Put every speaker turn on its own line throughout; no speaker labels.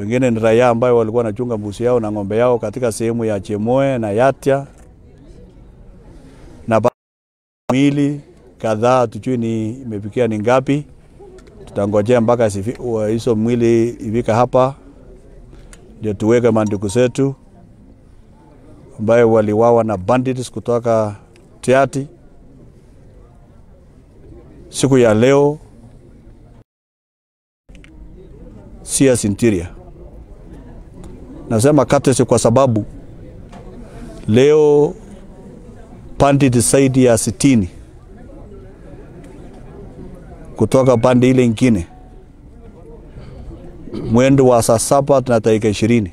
wengine ni raia ambao walikuwa wanachunga mbuzi yao na ng'ombe yao katika sehemu ya Chemoe na Yatia, na miili kadhaa tujui ni imefikia ni ngapi. Tutangojea mpaka hizo mwili ifika hapa ndio tuweke mandugu zetu ambayo waliwawa na bandits kutoka Tiati. Siku ya leo CS Interior. Nasema katese kwa sababu leo bandits zaidi ya 60 kutoka pande ile nyingine mwendo wa saa 7 na dakika 20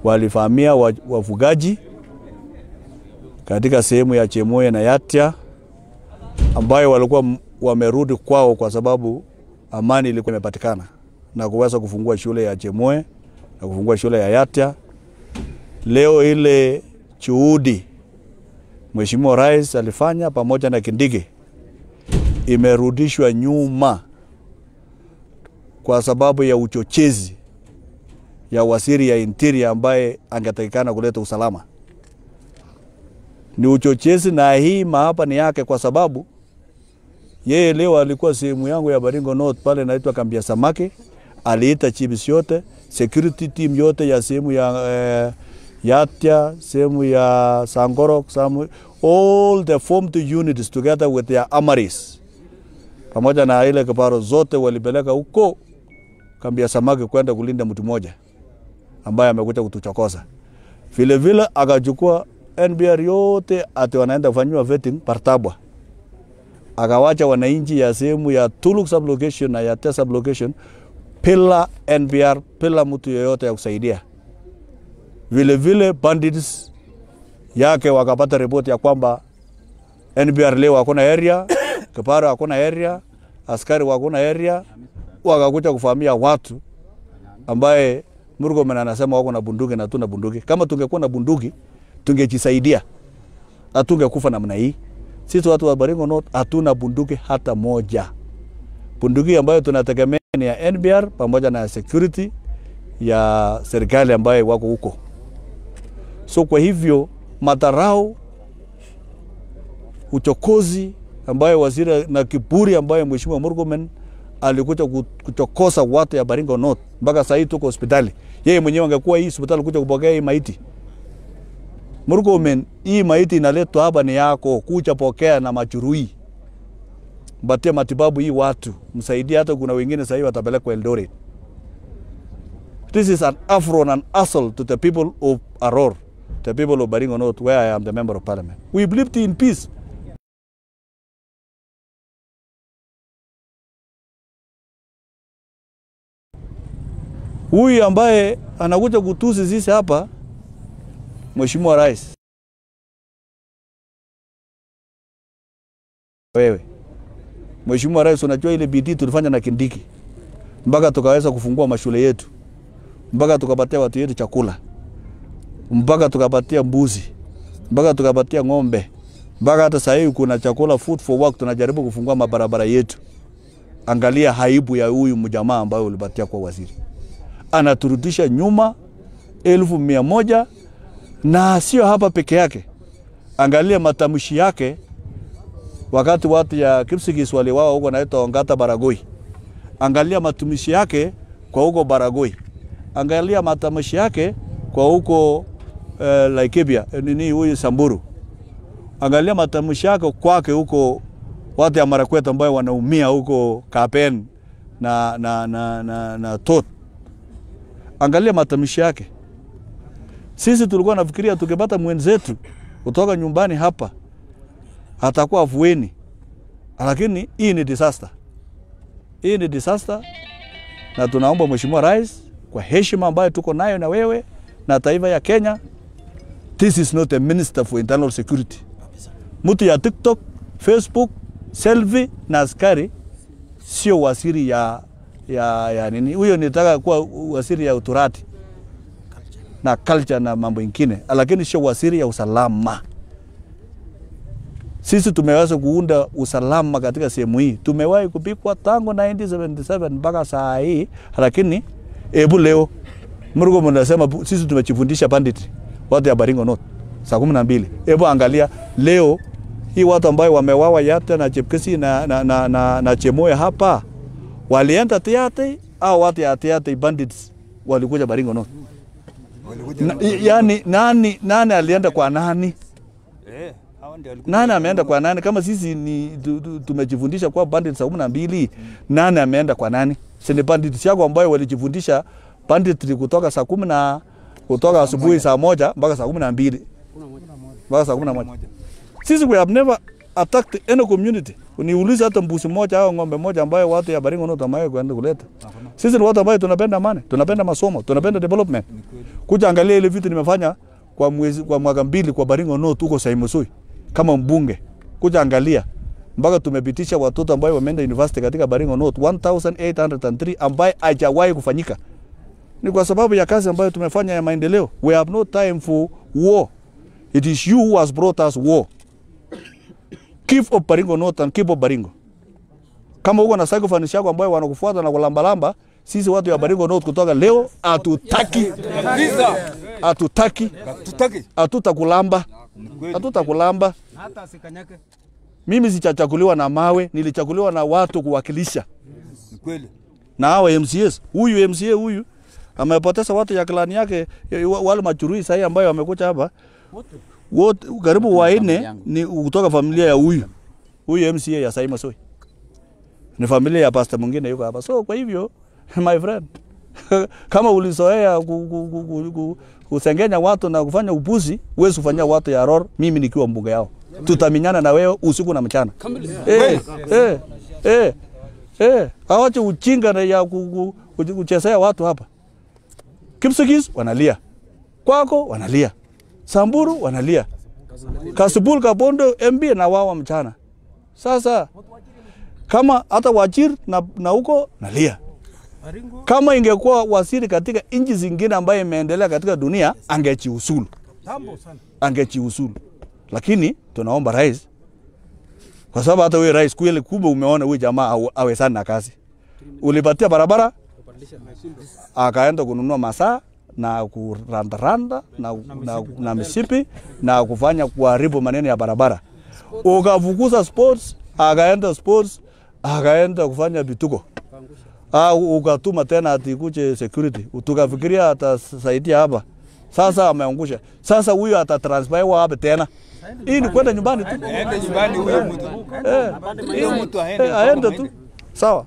walivamia wafugaji katika sehemu ya Chemoe na Yatia, ambayo walikuwa wamerudi kwao kwa sababu amani ilikuwa imepatikana na kuweza kufungua shule ya Chemoe na kufungua shule ya Yatia. Leo ile juhudi Mheshimiwa Rais alifanya pamoja na Kindiki imerudishwa nyuma kwa sababu ya uchochezi ya waziri ya Interior ambaye angetakikana kuleta usalama. Ni uchochezi, na hii mahapa ni yake kwa sababu yeye leo alikuwa sehemu yangu ya Baringo North pale inaitwa Kambi ya Samaki, aliita chiefs yote, security team yote ya sehemu ya Yatia, sehemu ya Sangorok, all the formed units together with their amaris. Pamoja na ile kiparo zote walipeleka huko Kambi ya Samaki kwenda kulinda mtu mmoja ambaye amekuja kutuchokoza. Vile vile akachukua NBR yote ati wanaenda kufanywa vetting Partabwa. Akawacha wananchi ya sehemu ya Tuluk sublocation na Yatia sublocation pila NBR, pila mtu yoyote ya kusaidia. Vile vile bandits yake wakapata report ya kwamba NBR leo hakuna area, kiparo hakuna area, askari hakuna area, wakakuja kufahamia watu ambaye Murkomen anasema wako na bunduki na tuna bunduki. Kama tungekuwa na bunduki tungejisaidia, hatungekufa namna hii. Sisi watu wa Baringo North hatuna bunduki hata moja. Bunduki ambayo tunategemea ni ya NBR pamoja na security ya serikali ambayo wako huko. So kwa hivyo madharau, uchokozi ambayo waziri na kiburi ambayo Mheshimiwa Murkomen alikuja kuchokosa watu ya Baringo North mpaka sasa hii tuko hospitali. Yeye mwenyewe angekuwa hii hospitali kuja kupokea hii maiti. Murkomen, hii maiti inaletwa hapa ni yako, kuja pokea na majeruhi. Mpatie matibabu hii watu, msaidie, hata kuna wengine sasa hivi watapelekwa Eldoret. This is an affront and assault to the people of Aror, the people of Baringo North, where I am the member of parliament. We believed in peace. Huyu ambaye anakuja kutusi sisi hapa, Mheshimiwa Rais, wewe Mheshimiwa Rais, unajua ile bidii tulifanya na Kindiki mpaka tukaweza kufungua mashule yetu, mpaka tukapatia watu yetu chakula, mpaka tukapatia mbuzi, mpaka tukapatia ng'ombe, mpaka hata sasa hivi kuna chakula, food for work, tunajaribu kufungua mabarabara yetu. Angalia haibu ya huyu mjamaa ambaye ulipatia kwa waziri. Anaturudisha nyuma 1,100, na sio hapa peke yake. Angalia matamshi yake wakati watu ya Kipsigis waliwawa huko naitwa Ongata Baragoi. Angalia matamshi yake kwa huko Baragoi. Angalia matamshi yake kwa huko Laikipia, nini huyu Samburu. Angalia matamshi yake kwake huko watu ya Marakwet ambao wanaumia huko Kapen na Tot. Angalia matamshi yake. Sisi tulikuwa nafikiria tukipata mwenzetu kutoka nyumbani hapa atakuwa afueni, lakini hii ni disaster. Hii ni disaster, na tunaomba Mheshimiwa Rais kwa heshima ambayo tuko nayo na wewe na taifa ya Kenya, this is not a minister for internal security. Mtu ya TikTok, Facebook, selfie na askari sio waziri ya nini. Huyo nitaka kuwa waziri ya uturati na culture na mambo mengine, lakini sio waziri ya usalama. Sisi tumeweza kuunda usalama katika sehemu hii. Tumewahi kupikwa tangu 1977 mpaka saa hii, lakini Hebu leo Murkomen anasema sisi tumejifundisha bandit watu ya Baringo North saa 12. Hebu angalia leo hii watu ambao wamewawa Yatta na Chepkesi na Chemoe hapa walienda Tiaty au watu ya Tiaty bandits walikuja Baringo North. Yani nani alienda kwa nani? Nani ameenda kwa nani? Kama sisi ni tumejifundisha kwa bandits saa 12, nani ameenda kwa nani? Sisi bandits yako ambao walijifundisha bandit kutoka saa 10 na kutoka asubuhi saa 1 mpaka saa 12. Mpaka saa 11. Sisi we have never attacked any community. Uniuliza hata mbuzi moja au ng'ombe moja ambayo watu ya Baringo North ambayo kwenda kuleta. Sisi ni watu ambao tunapenda amani, tunapenda masomo, tunapenda development. Kuja angalia ile vitu nimefanya kwa mwaka 2 kwa Baringo North huko Saimosoi kama mbunge. Kuja angalia mpaka tumepitisha watoto ambao wameenda university katika Baringo North 1803 ambayo hajawahi kufanyika. Ni kwa sababu ya kazi ambayo tumefanya ya maendeleo. We have no time for war. It is you who has brought us war. Keep up Baringo North and keep up Baringo. Kama uko na sacrifice yako ambayo wanakufuata na kulamba, sisi watu ya Baringo North kutoka leo hatutaki. Hatutakulamba. Hatutakulamba.
Hata sikanyake.
Mimi sichachakuliwa na mawe, nilichakuliwa na watu kuwakilisha.
Ni kweli.
Na hao MCAs, huyu MCA huyu amepoteza watu ya klani yake wale machurui sasa ambayo wamekuja hapa. Wote karibu wanne ni kutoka familia ya huyu MCA ya Saimosoi. Ni familia ya pastor mwingine yuko hapa. So kwa hivyo my friend kama ulizoea kusengenya watu na kufanya upuzi, wewe usifanyia watu ya Ror, mimi nikiwa mbunge yao. Tutaminyana na wewe usiku na mchana. Hawache uchinga na ya kuchezea watu hapa. Kipsigis wanalia. Kwako wanalia. Samburu wanalia. Kasipul Kabondo MB na wao mchana. Sasa kama hata Wajir na huko nalia. Kama ingekuwa waziri katika nchi zingine ambaye imeendelea katika dunia angejiuzulu. Angejiuzulu. Lakini tunaomba rais, kwa sababu hata wewe rais kweli kumbe umeona huyu jamaa awe sana kazi. Ulipatia barabara akaenda kununua masaa na kuranda na misipi na kufanya kuharibu maneno ya barabara. Ukafukuza sports, akaenda kufanya vituko. Ukatuma tena ati kuje security. Tukafikiria atasaidia hapa. Sasa ameangusha. Sasa huyu atatransfer hapa tena. Hii ni kwenda nyumbani tu.
Aende nyumbani huyo mtu. Huyo mtu
aende tu. Sawa.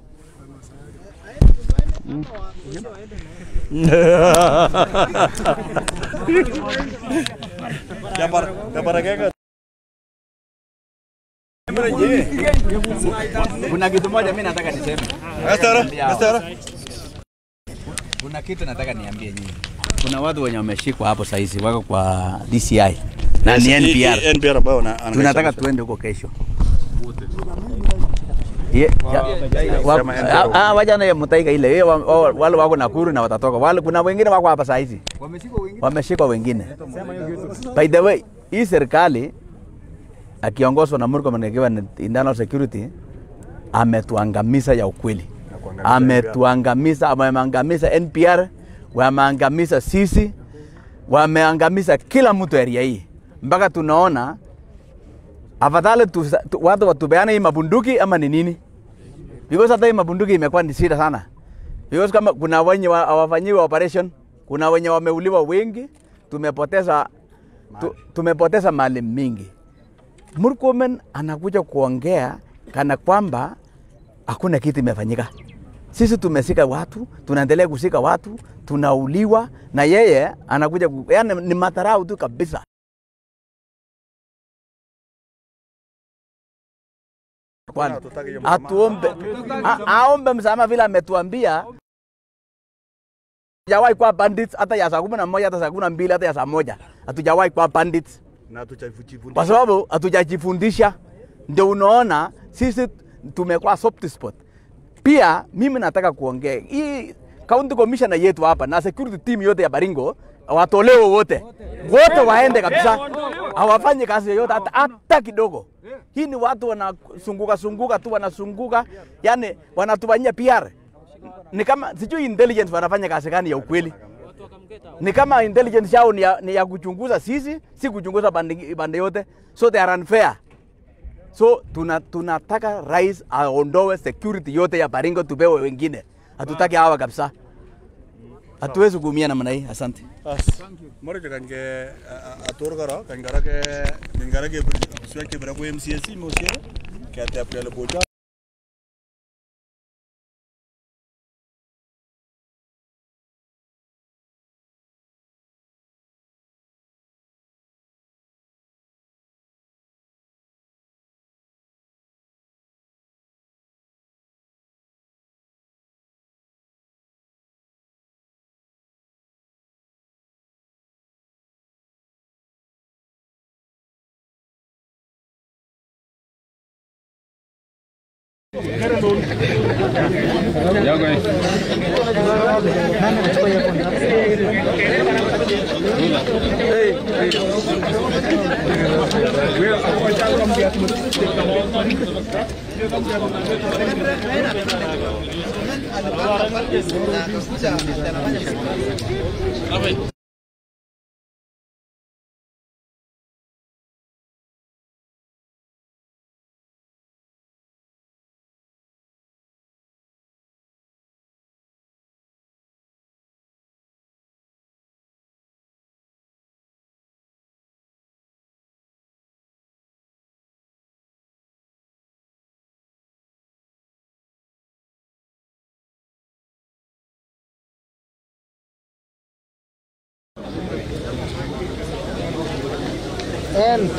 Kuna kitu moja mimi nataka niseme. Kuna kitu nataka niambie nyinyi. Kuna watu wenye wameshikwa hapo saizi wako kwa DCI na ni NPR
ambao
tunataka tuende huko kesho. Wajana ya Mutaiga ile wale wako Nakuru na watatoka. Wale kuna wengine wako hapa saizi. Wameshikwa wengine. By the way, hii serikali akiongozwa na Murkomen akiwa na internal security ametuangamiza ya ukweli. Ameangamiza NPR, wameangamiza sisi, wameangamiza kila mtu area hii. Mpaka tunaona afadhali watu watubeane hii mabunduki ama ni nini? Because hata hii mabunduki imekuwa ni shida sana. Because kama kuna wenye hawafanyiwa operation, kuna wenye wameuliwa wengi, tumepoteza mali mingi. Murkomen anakuja kuongea kana kwamba hakuna kitu imefanyika. Sisi tumesika watu, tunaendelea kusika watu, tunauliwa na yeye anakuja yani ni matarau tu kabisa. Aombe msamaha vile ametuambia. Hatujawahi kwa bandits hata ya saa 11 hata saa 12 hata ya saa 1. Hatujawahi kwa bandits.
Na hatujajifundisha.
Kwa sababu hatujajifundisha. Ndio unaona sisi tumekuwa soft spot. Pia mimi nataka kuongea. Hii county commissioner yetu hapa na security team yote ya Baringo watolewe wote. Wote waende kabisa. Hawafanyi kazi yoyote hata kidogo. Hii ni watu wanasunguka tu wanasunguka, yani wanatufanyia PR. ni kama sijui intelligence wanafanya kazi gani ya ukweli. Ni kama intelligence yao ni ya kuchunguza sisi, si kuchunguza bande yote. So they are unfair. So tunataka rais aondoe security yote ya Baringo tupewe wengine. Hatutaki hawa kabisa. Hatuwezi kuumia namna hii. Asante.
Moro kange atorgara kangarake swake bra ko MCC mo sere ke ate apele boja
and